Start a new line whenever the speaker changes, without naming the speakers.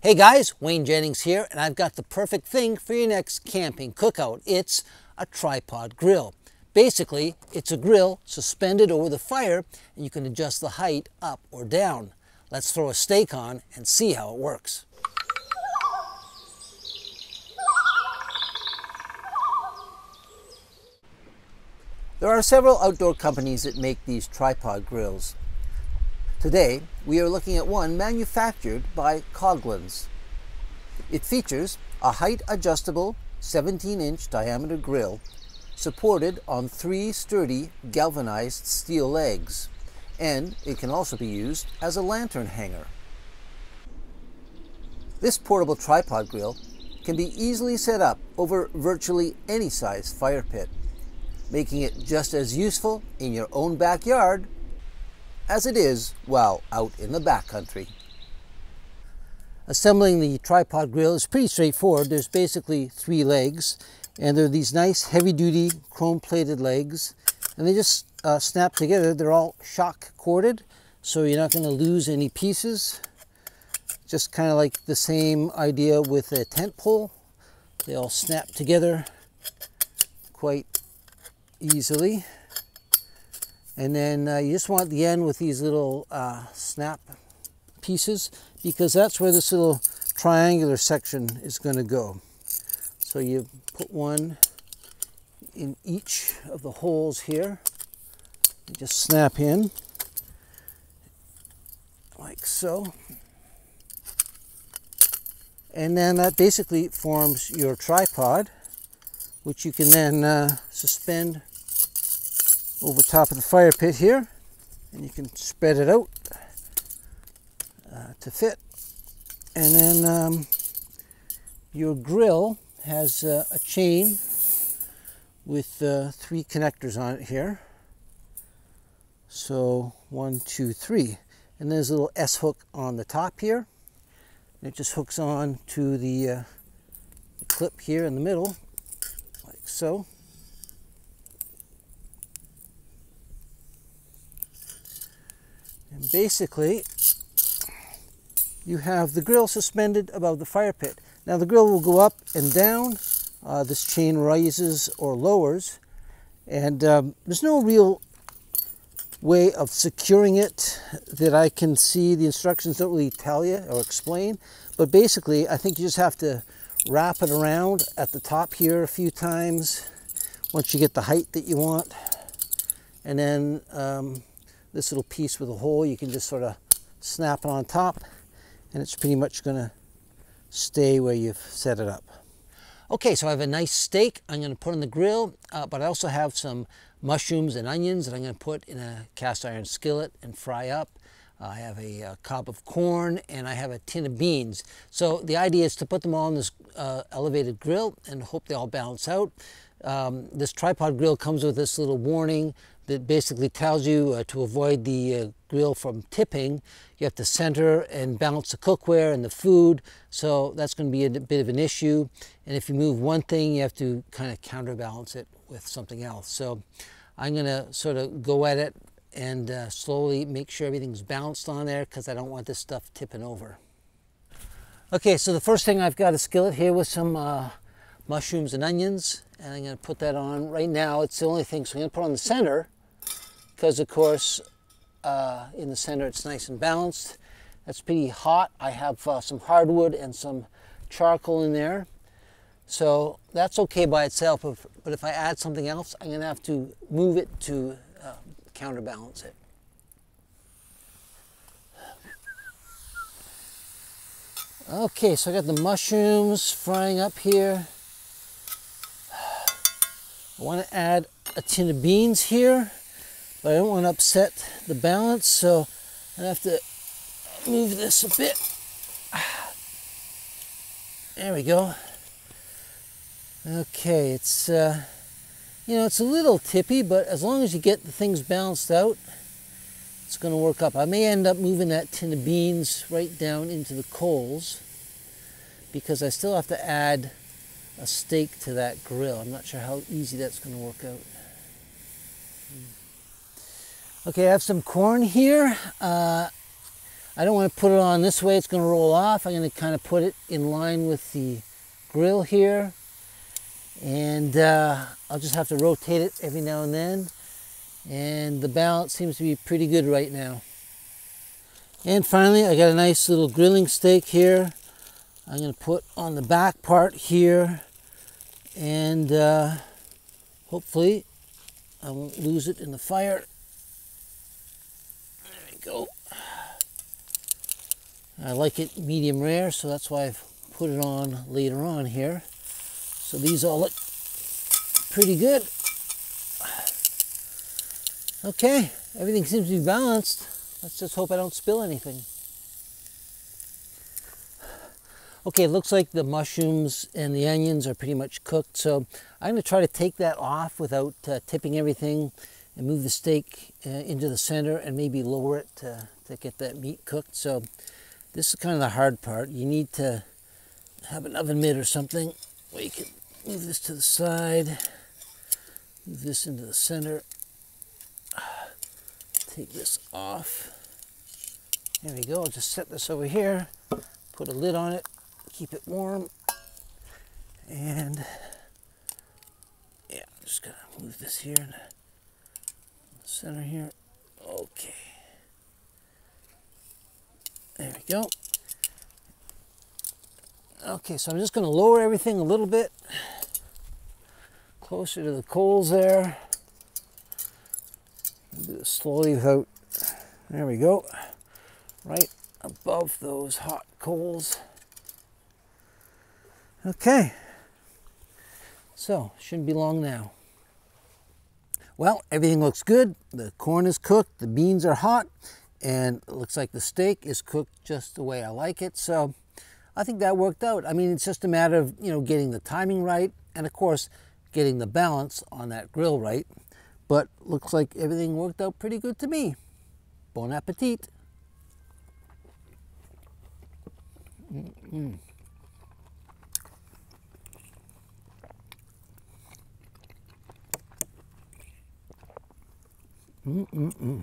Hey guys, Wayne Jennings here, and I've got the perfect thing for your next camping cookout. It's a tripod grill. Basically, it's a grill suspended over the fire, and you can adjust the height up or down. Let's throw a steak on and see how it works. There are several outdoor companies that make these tripod grills. Today, we are looking at one manufactured by Coghlan's. It features a height-adjustable 17-inch diameter grill supported on 3 sturdy galvanized steel legs, and it can also be used as a lantern hanger. This portable tripod grill can be easily set up over virtually any size fire pit, making it just as useful in your own backyard as it is while out in the backcountry. Assembling the tripod grill is pretty straightforward. There's basically 3 legs, and they're these nice heavy-duty chrome-plated legs, and they just snap together. They're all shock corded, so you're not going to lose any pieces. Just kind of like the same idea with a tent pole. They all snap together quite easily. And then you just want the end with these little snap pieces, because that's where this little triangular section is going to go. So you put one in each of the holes here. You just snap in like so. And then that basically forms your tripod, which you can then suspend over top of the fire pit here, and you can spread it out to fit. And then your grill has a chain with 3 connectors on it here. So 1, 2, 3, and there's a little S hook on the top here, and it just hooks on to the clip here in the middle, like so. And basically, you have the grill suspended above the fire pit. Now the grill will go up and down. This chain rises or lowers, and there's no real way of securing it that I can see. The instructions don't really tell you or explain, but basically I think you just have to wrap it around at the top here a few times once you get the height that you want, and then this little piece with a hole, you can just sort of snap it on top, and it's pretty much going to stay where you've set it up. Okay, so I have a nice steak I'm going to put on the grill, but I also have some mushrooms and onions that I'm going to put in a cast iron skillet and fry up. I have a cob of corn, and I have a tin of beans. So the idea is to put them all on this elevated grill and hope they all balance out. This tripod grill comes with this little warning that basically tells you to avoid the grill from tipping. You have to center and balance the cookware and the food, so that's going to be a bit of an issue. And if you move one thing, you have to kind of counterbalance it with something else. So I'm going to sort of go at it and slowly make sure everything's balanced on there, because I don't want this stuff tipping over. Okay, so the first thing, I've got a skillet here with some mushrooms and onions, and I'm going to put that on right now. It's the only thing, so I'm going to put it on the center, because of course in the center it's nice and balanced. That's pretty hot. I have some hardwood and some charcoal in there, so that's okay by itself, but if I add something else, I'm going to have to move it to counterbalance it. Okay, so I got the mushrooms frying up here. I want to add a tin of beans here, but I don't want to upset the balance, so I have to move this a bit. There we go. Okay, it's you know, it's a little tippy, but as long as you get the things balanced out, it's going to work up. I may end up moving that tin of beans right down into the coals, because I still have to add a steak to that grill. I'm not sure how easy that's going to work out. Okay, I have some corn here. I don't want to put it on this way, it's going to roll off. I'm going to kind of put it in line with the grill here. And I'll just have to rotate it every now and then. And the balance seems to be pretty good right now. And finally, I got a nice little grilling steak here. I'm going to put on the back part here. And hopefully I won't lose it in the fire. There we go. I like it medium rare, so that's why I've put it on later on here. So these all look pretty good. Okay, everything seems to be balanced. Let's just hope I don't spill anything. Okay, it looks like the mushrooms and the onions are pretty much cooked, so I'm going to try to take that off without tipping everything and move the steak into the center and maybe lower it to get that meat cooked. So this is kind of the hard part. You need to have an oven mitt or something where you can move this to the side, move this into the center, take this off. There we go. I'll just set this over here, put a lid on it, keep it warm, and yeah, I'm just gonna move this here in the center here. Okay, there we go. Okay, so I'm just going to lower everything a little bit closer to the coals there. Do this slowly without, there we go, right above those hot coals. Okay, so shouldn't be long now. Well, everything looks good. The corn is cooked, the beans are hot, and it looks like the steak is cooked just the way I like it. So I think that worked out. I mean, it's just a matter of, you know, getting the timing right and, of course, getting the balance on that grill right. But looks like everything worked out pretty good to me. Bon appetit. Mm-mm. Mm-mm-mm.